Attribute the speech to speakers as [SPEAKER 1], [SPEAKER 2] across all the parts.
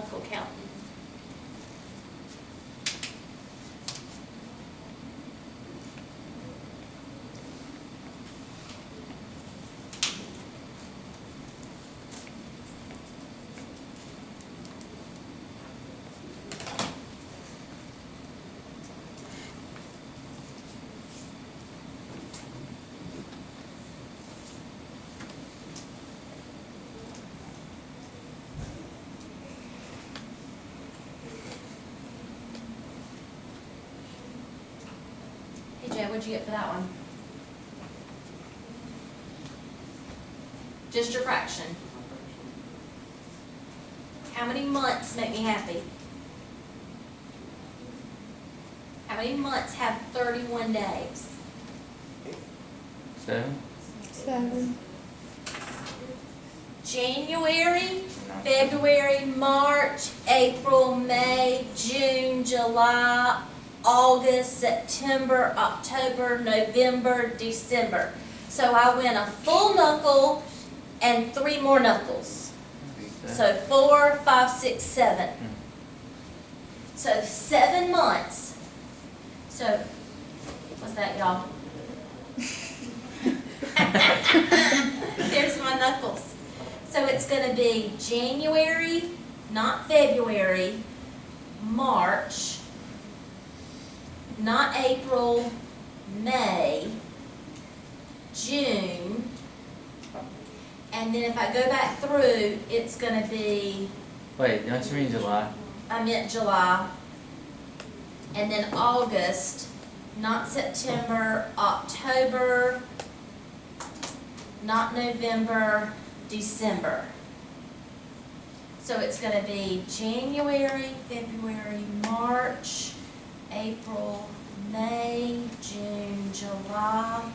[SPEAKER 1] knuckle counting. Hey Jay, what'd you get for that one? Just your fraction. How many months make me happy? How many months have 31 days?
[SPEAKER 2] 7.
[SPEAKER 3] 7.
[SPEAKER 1] January, February, March, April, May, June, July, August, September, October, November, December. So I went a full knuckle and 3 more knuckles. So 4, 5, 6, 7. So 7 months. So what's that, y'all? There's my knuckles. So it's going to be January, not February, March, not April, May, June, and then if I go back through, it's going to be,
[SPEAKER 2] Wait, don't you mean July?
[SPEAKER 1] I meant July, and then August, not September, October, not November, December. So it's going to be January, February, March, April, May, June, July,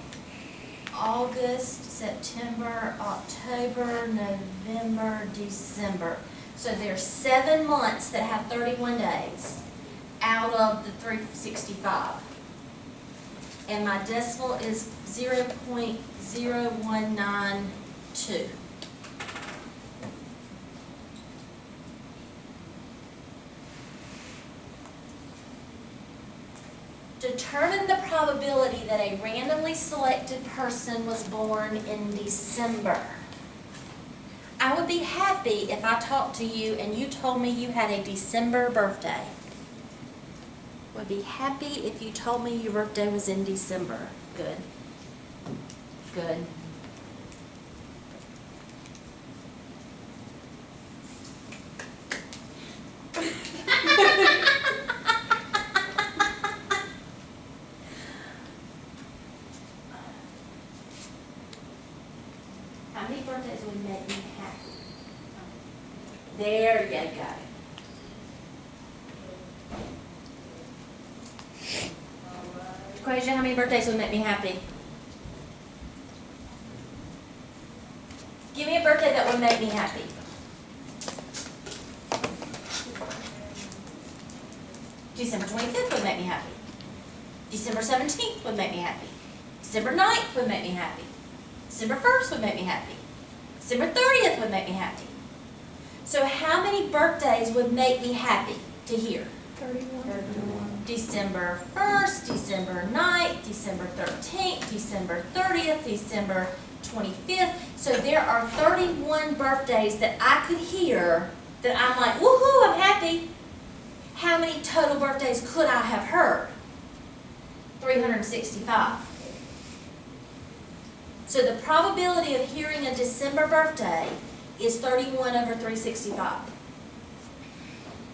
[SPEAKER 1] August, September, October, November, December. So there's 7 months that have 31 days out of the 365. And my decimal is 0.0192. Determine the probability that a randomly selected person was born in December. I would be happy if I talked to you and you told me you had a December birthday. Would be happy if you told me your birthday was in December. Good. Good. How many birthdays would make me happy? There you go. Equation, how many birthdays would make me happy? Give me a birthday that would make me happy. December 25th would make me happy. December 17th would make me happy. December 9th would make me happy. December 1st would make me happy. December 30th would make me happy. So how many birthdays would make me happy to hear?
[SPEAKER 3] 31.
[SPEAKER 1] December 1st, December 9th, December 13th, December 30th, December 25th. So there are 31 birthdays that I could hear that I'm like, woohoo, I'm happy. How many total birthdays could I have heard? 365. So the probability of hearing a December birthday is 31 over 365.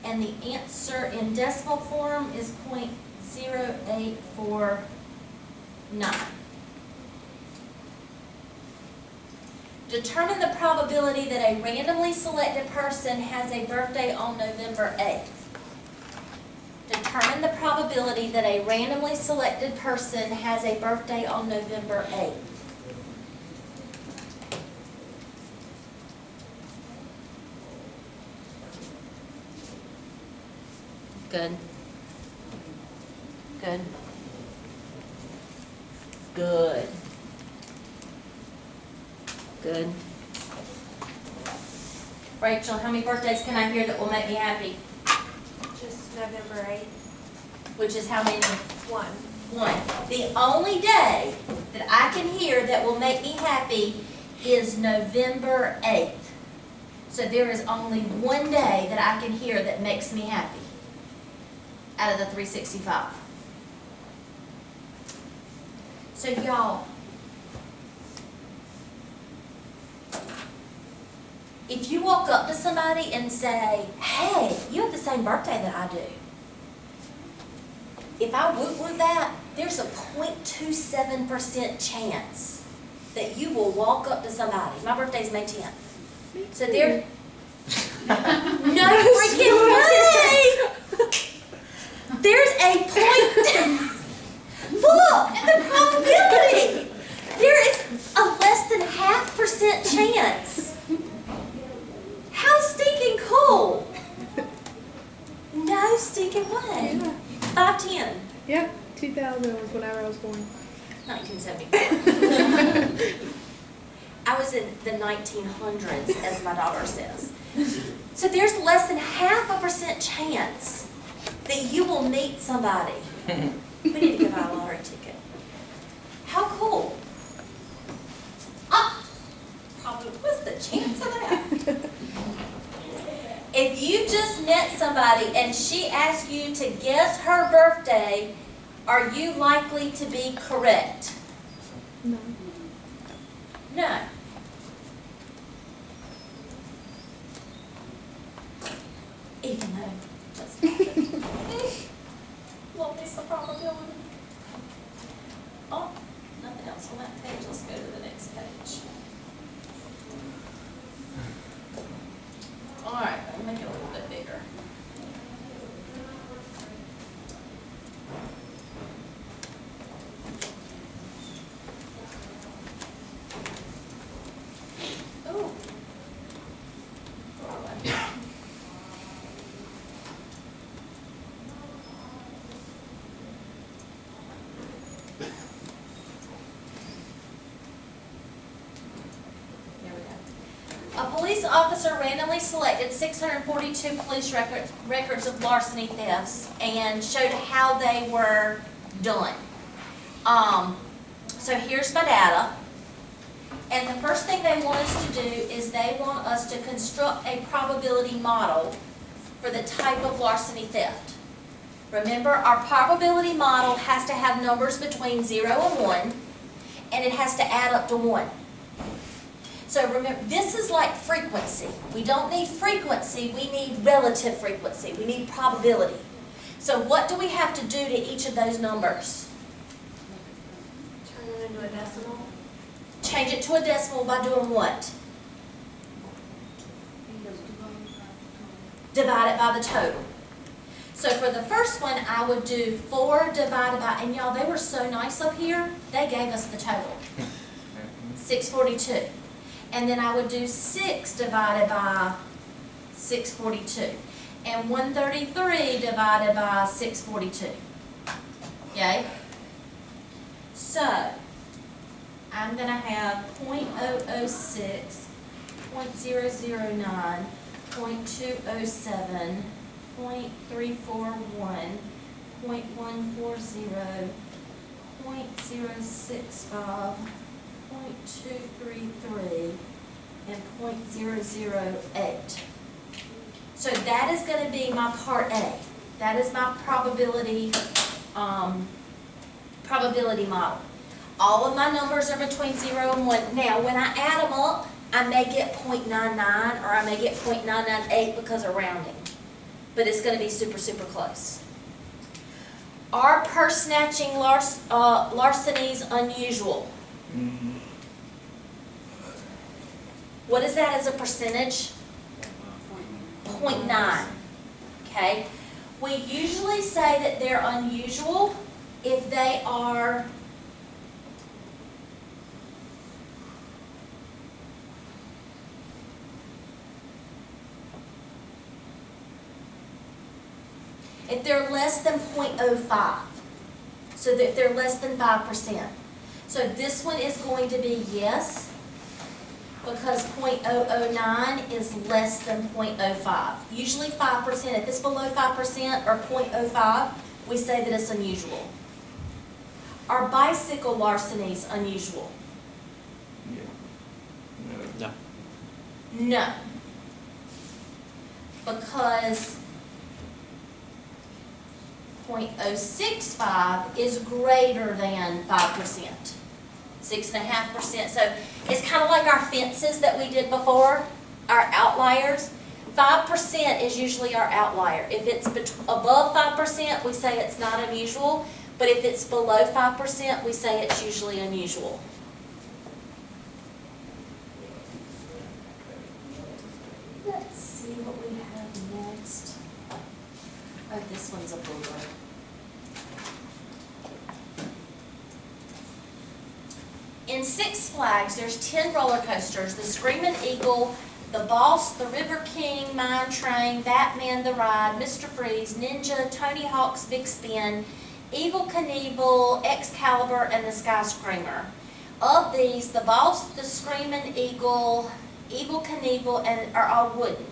[SPEAKER 1] And the answer in decimal form is 0.0849. Determine the probability that a randomly selected person has a birthday on November 8th. Determine the probability that a randomly selected person has a birthday on November 8th. Good. Good. Good. Good. Rachel, how many birthdays can I hear that will make me happy?
[SPEAKER 3] Just November 8th.
[SPEAKER 1] Which is how many?
[SPEAKER 3] 1.
[SPEAKER 1] One. The only day that I can hear that will make me happy is November 8th. So there is only one day that I can hear that makes me happy out of the 365. So y'all, if you walk up to somebody and say, hey, you have the same birthday that I do. If I woo-woo that, there's a 0.27% chance that you will walk up to somebody. My birthday's May 10th. So there, no freaking way! There's a point, look at the probability. There is a less than 0.5% chance. How stinking cool. No stinking way. 5'10".
[SPEAKER 3] Yeah, 2000 was whenever I was born.
[SPEAKER 1] 1974. I was in the 1900s, as my daughter says. So there's less than 0.5% chance that you will meet somebody. We need to go buy a lottery ticket. How cool. Ah, probably, what's the chance of that? If you just met somebody and she asked you to guess her birthday, are you likely to be correct?
[SPEAKER 3] No.
[SPEAKER 1] No. Even though it just happened. Won't be some probability. Oh, nothing else on that page. Let's go to the next page. All right, I'll make it a little bit bigger. Ooh. There we go. A police officer randomly selected 642 police records of larceny thefts and showed how they were done. So here's my data. And the first thing they want us to do is they want us to construct a probability model for the type of larceny theft. Remember, our probability model has to have numbers between 0 and 1, and it has to add up to 1. So remember, this is like frequency. We don't need frequency, we need relative frequency. We need probability. So what do we have to do to each of those numbers?
[SPEAKER 3] Turn it into a decimal.
[SPEAKER 1] Change it to a decimal by doing what? Divide it by the total. So for the first one, I would do 4 divided by, and y'all, they were so nice up here, they gave us the total. 642. And then I would do 6 divided by 642. And 133 divided by 642. Okay? So, I'm going to have 0.006, 0.009, 0.207, 0.341, 0.140, 0.065, 0.233, and 0.008. So that is going to be my part A. That is my probability model. All of my numbers are between 0 and 1. Now, when I add them up, I may get 0.99 or I may get 0.998 because of rounding. But it's going to be super, super close. Are purse snatching larcenies unusual?
[SPEAKER 2] Mm-hmm.
[SPEAKER 1] What is that as a percentage? 0.9. Okay? We usually say that they're unusual if they are if they're less than 0.05. So that they're less than 5%. So this one is going to be yes, because .009 is less than .05. Usually 5%, if it's below 5% or .05, we say that it's unusual. Are bicycle larcenies unusual?
[SPEAKER 2] No.
[SPEAKER 1] No. Because .065 is greater than 5%, 6.5%. So it's kind of like our fences that we did before, our outliers. 5% is usually our outlier. If it's above 5%, we say it's not unusual, but if it's below 5%, we say it's usually unusual. Let's see what we have next. Oh, this one's a booger. In Six Flags, there's 10 roller coasters: the Screaming Eagle, the Boss, the River King, Mine Train, Batman the Ride, Mr. Freeze, Ninja, Tony Hawk's Big Spin, Evel Knievel, Excalibur, and the Sky Screamer. Of these, the Boss, the Screaming Eagle, Evel Knievel, and are all wooden.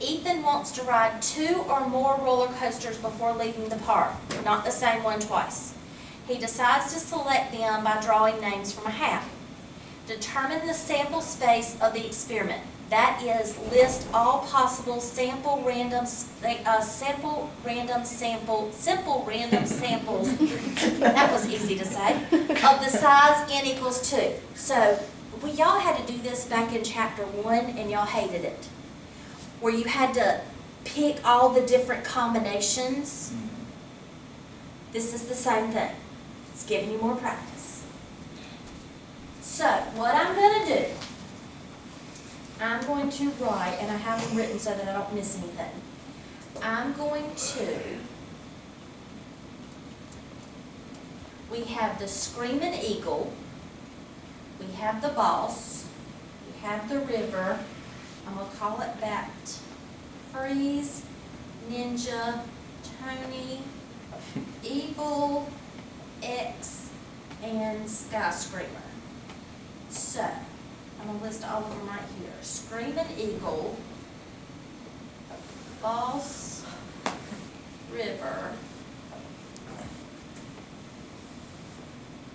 [SPEAKER 1] Ethan wants to ride 2 or more roller coasters before leaving the park, not the same one twice. He decides to select them by drawing names from a hat. Determine the sample space of the experiment. That is, list all possible simple random samples. That was easy to say. Of the size n equals 2. So y'all had to do this back in chapter 1, and y'all hated it, where you had to pick all the different combinations. This is the same thing. It's giving you more practice. So what I'm going to do, I'm going to write, and I have them written so that I don't miss anything. I'm going to, we have the Screaming Eagle, we have the Boss, we have the River, I'm going to call it Bat, Freeze, Ninja, Tony, Evel, X, and Sky Screamer. So, I'm going to list all of them right here. Screaming Eagle, Boss, River,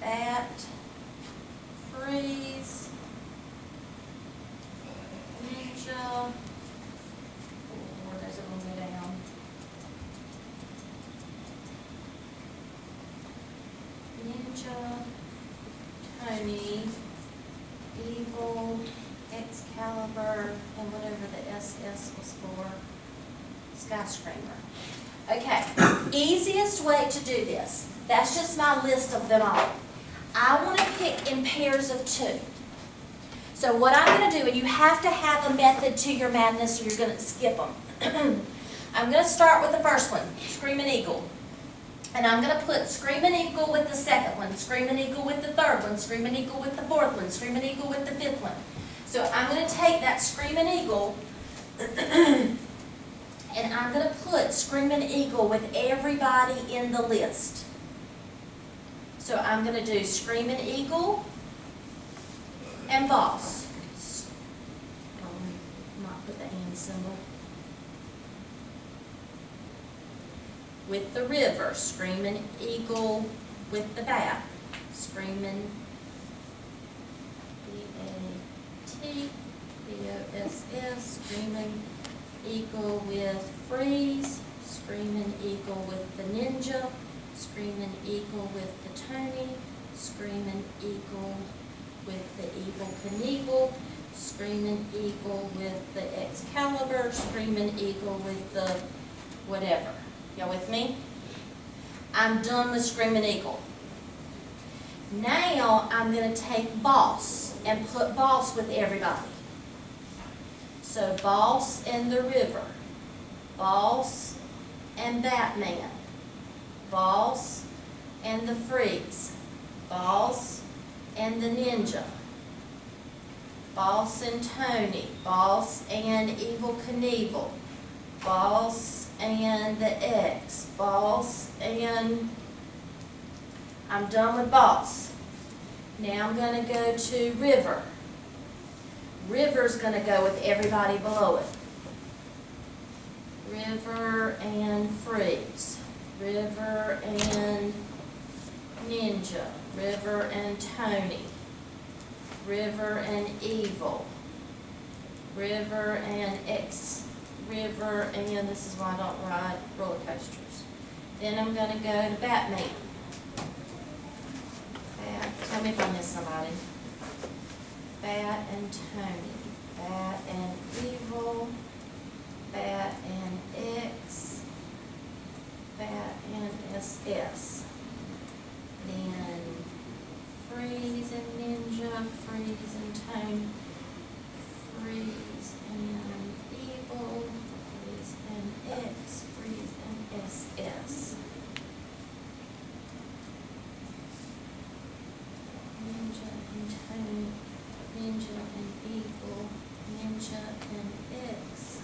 [SPEAKER 1] Bat, Freeze, Ninja, where does it all go down? Ninja, Tony, Evel, Excalibur, and whatever the SS was for, Sky Screamer. Okay, easiest way to do this, that's just my list of them all. I want to pick in pairs of 2. So what I'm going to do, and you have to have a method to your madness or you're going to skip them. I'm going to start with the first one, Screaming Eagle. And I'm going to put Screaming Eagle with the second one, Screaming Eagle with the third one, Screaming Eagle with the fourth one, Screaming Eagle with the fifth one. So I'm going to take that Screaming Eagle and I'm going to put Screaming Eagle with everybody in the list. So I'm going to do Screaming Eagle and Boss. Not put the and symbol. With the River, Screaming Eagle with the Bat, Screaming B-A-T, B-O-S-S, Screaming Eagle with Freeze, Screaming Eagle with the Ninja, Screaming Eagle with the Tony, Screaming Eagle with the Evel Knievel, Screaming Eagle with the Excalibur, Screaming Eagle with the whatever. Y'all with me? I'm done with Screaming Eagle. Now I'm going to take Boss and put Boss with everybody. So Boss and the River, Boss and Batman, Boss and the Freeze, Boss and the Ninja, Boss and Tony, Boss and Evel Knievel, Boss and the X, Boss, and I'm done with Boss. Now I'm going to go to River. River's gonna go with everybody below it. River and Freeze. River and Ninja. River and Tony. River and Evil. River and River and, this is why I don't ride roller coasters. Then I'm gonna go to Batman. Bat, tell me if I missed somebody. Bat and Tony. Bat and Evil. Bat and X. Bat and SS. Then Freeze and Ninja, Freeze and Tone, Freeze and Evil, Freeze and X, Freeze and SS. Ninja and Tone, Ninja and Evil, Ninja and X,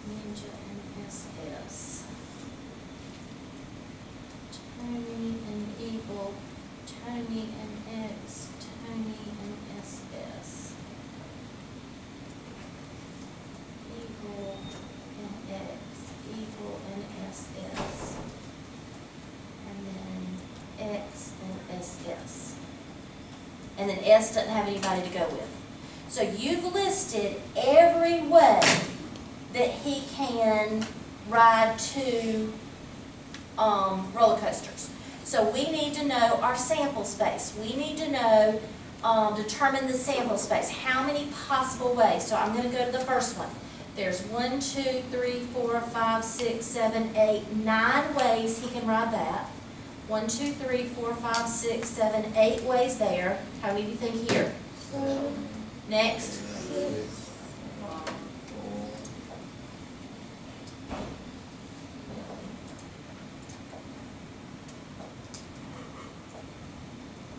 [SPEAKER 1] Ninja and SS. Tony and Evil, Tony and X, Tony and SS. Evil and X, Evil and SS. And then X and SS. And then S doesn't have anybody to go with. So you've listed every way that he can ride two roller coasters. So we need to know our sample space. We need to know, determine the sample space. How many possible ways? So I'm going to go to the first one. There's 1, 2, 3, 4, 5, 6, 7, 8, 9 ways he can ride that. 1, 2, 3, 4, 5, 6, 7, 8 ways there. How many do you think here? Next.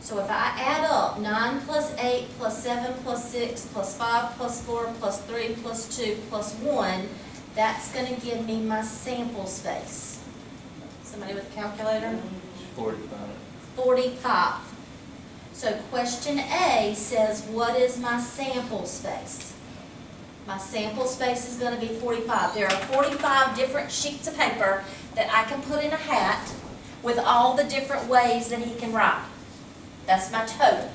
[SPEAKER 1] So if I add up 9 plus 8 plus 7 plus 6 plus 5 plus 4 plus 3 plus 2 plus 1, that's going to give me my sample space. Somebody with a calculator?
[SPEAKER 2] 45.
[SPEAKER 1] 45. So question A says, what is my sample space? My sample space is going to be 45. There are 45 different sheets of paper that I can put in a hat with all the different ways that he can ride. That's my total.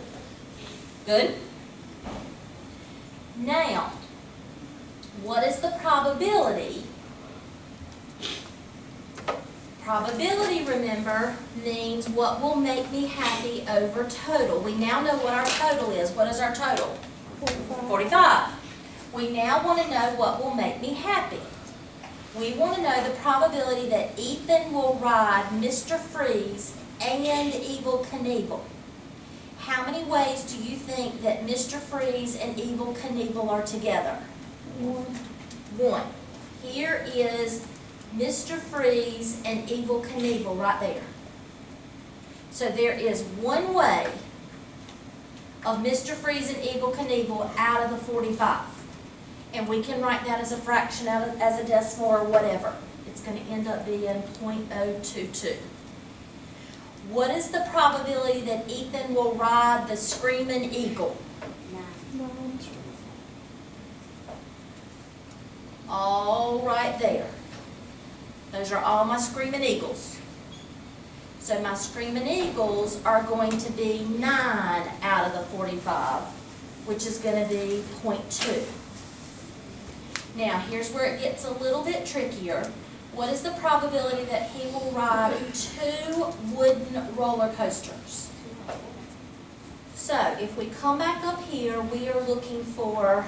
[SPEAKER 1] Good? Now, what is the probability? Probability, remember, means what will make me happy over total. We now know what our total is. What is our total? 45. We now want to know what will make me happy. We want to know the probability that Ethan will ride Mr. Freeze and Evil Knievel. How many ways do you think that Mr. Freeze and Evil Knievel are together? 1. Here is Mr. Freeze and Evil Knievel right there. So there is one way of Mr. Freeze and Evil Knievel out of the 45. And we can write that as a fraction, as a decimal or whatever. It's going to end up being 0.022. What is the probability that Ethan will ride the Screaming Eagle?
[SPEAKER 3] 9.
[SPEAKER 1] All right there. Those are all my Screaming Eagles. So my Screaming Eagles are going to be 9 out of the 45, which is going to be 0.2. Now, here's where it gets a little bit trickier. What is the probability that he will ride 2 wooden roller coasters? So, if we come back up here, we are looking for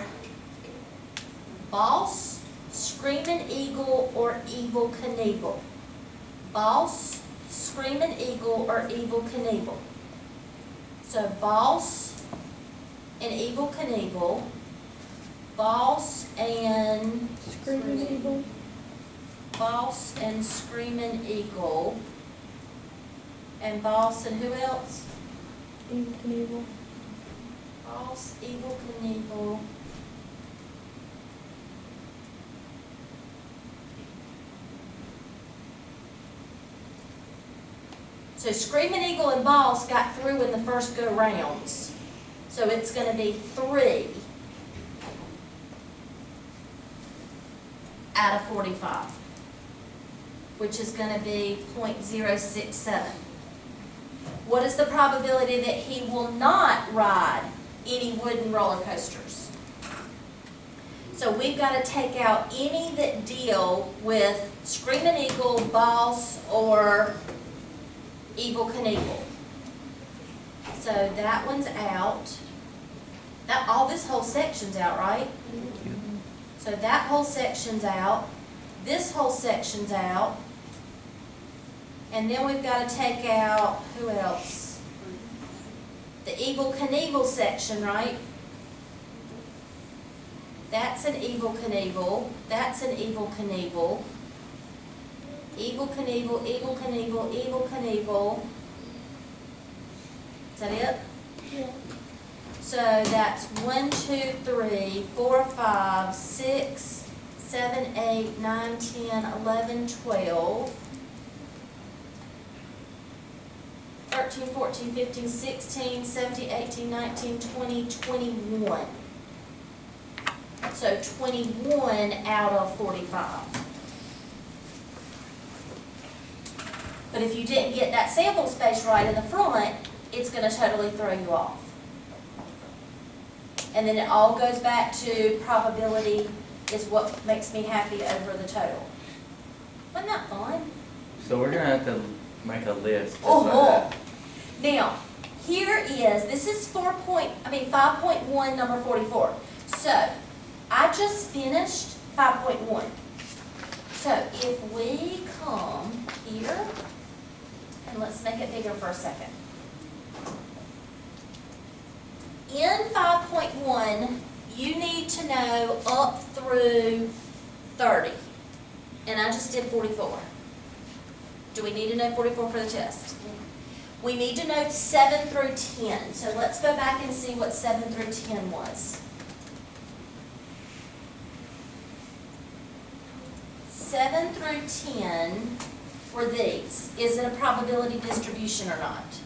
[SPEAKER 1] Boss, Screaming Eagle, or Evil Knievel. Boss, Screaming Eagle, or Evil Knievel. So, Boss and Evil Knievel. Boss and
[SPEAKER 3] Screaming Eagle.
[SPEAKER 1] Boss and Screaming Eagle. And Boss and who else?
[SPEAKER 3] Evil Knievel.
[SPEAKER 1] Boss, Evil Knievel. So Screaming Eagle and Boss got through in the first go rounds. So it's going to be 3 out of 45, which is gonna be 0.067. What is the probability that he will not ride any wooden roller coasters? So we've got to take out any that deal with Screaming Eagle, Boss, or Eagle Knievel. So that one's out. All this whole section's out, right? So that whole section's out. This whole section's out. And then we've got to take out, who else? The Eagle Knievel section, right? That's an Eagle Knievel. That's an Eagle Knievel. Eagle Knievel, Eagle Knievel, Eagle Knievel. Is that it?
[SPEAKER 3] Yeah.
[SPEAKER 1] So that's 1, 2, 3, 4, 5, 6, 7, 8, 9, 10, 11, 12. 13, 14, 15, 16, 17, 18, 19, 20, 21. So 21 out of 45. But if you didn't get that sample space right in the front, it's going to totally throw you off. And then it all goes back to probability is what makes me happy over the total. Wasn't that fun?
[SPEAKER 2] So we're gonna have to make a list. Just
[SPEAKER 1] Oh,
[SPEAKER 2] like that.
[SPEAKER 1] Now, here is, this is 5.1, number 44. So, I just finished 5.1. So, if we come here, and let's make it bigger for a second. In 5.1, you need to know up through 30. And I just did 44. Do we need to know 44 for the test? We need to know 7 through 10. So let's go back and see what 7 through 10 was. 7 through 10 were these. Is it a probability distribution or not?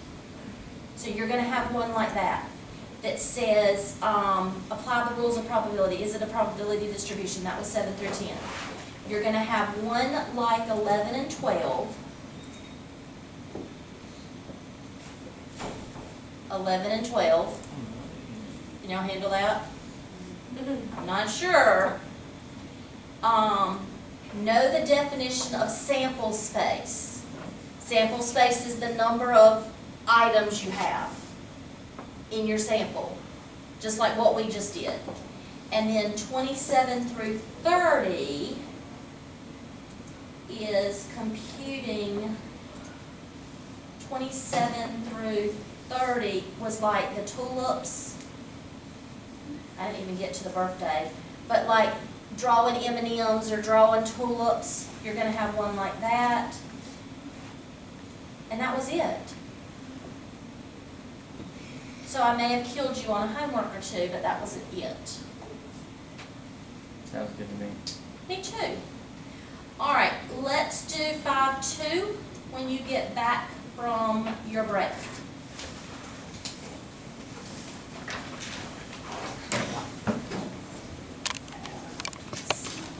[SPEAKER 1] So you're going to have one like that that says apply the rules of probability. Is it a probability distribution? That was 7 through 10. You're going to have one like 11 and 12. 11 and 12. Can y'all handle that? I'm not sure. Know the definition of sample space. Sample space is the number of items you have in your sample, just like what we just did. And then 27 through 30 is computing. 27 through 30 was like the tulips. I didn't even get to the birthday, but like drawing M&Ms or drawing tulips, you're going to have one like that. And that was it. So I may have killed you on a homework or two, but that wasn't it.
[SPEAKER 2] Sounds good to me.
[SPEAKER 1] Me too. All right, let's do 5-2 when you get back from your break.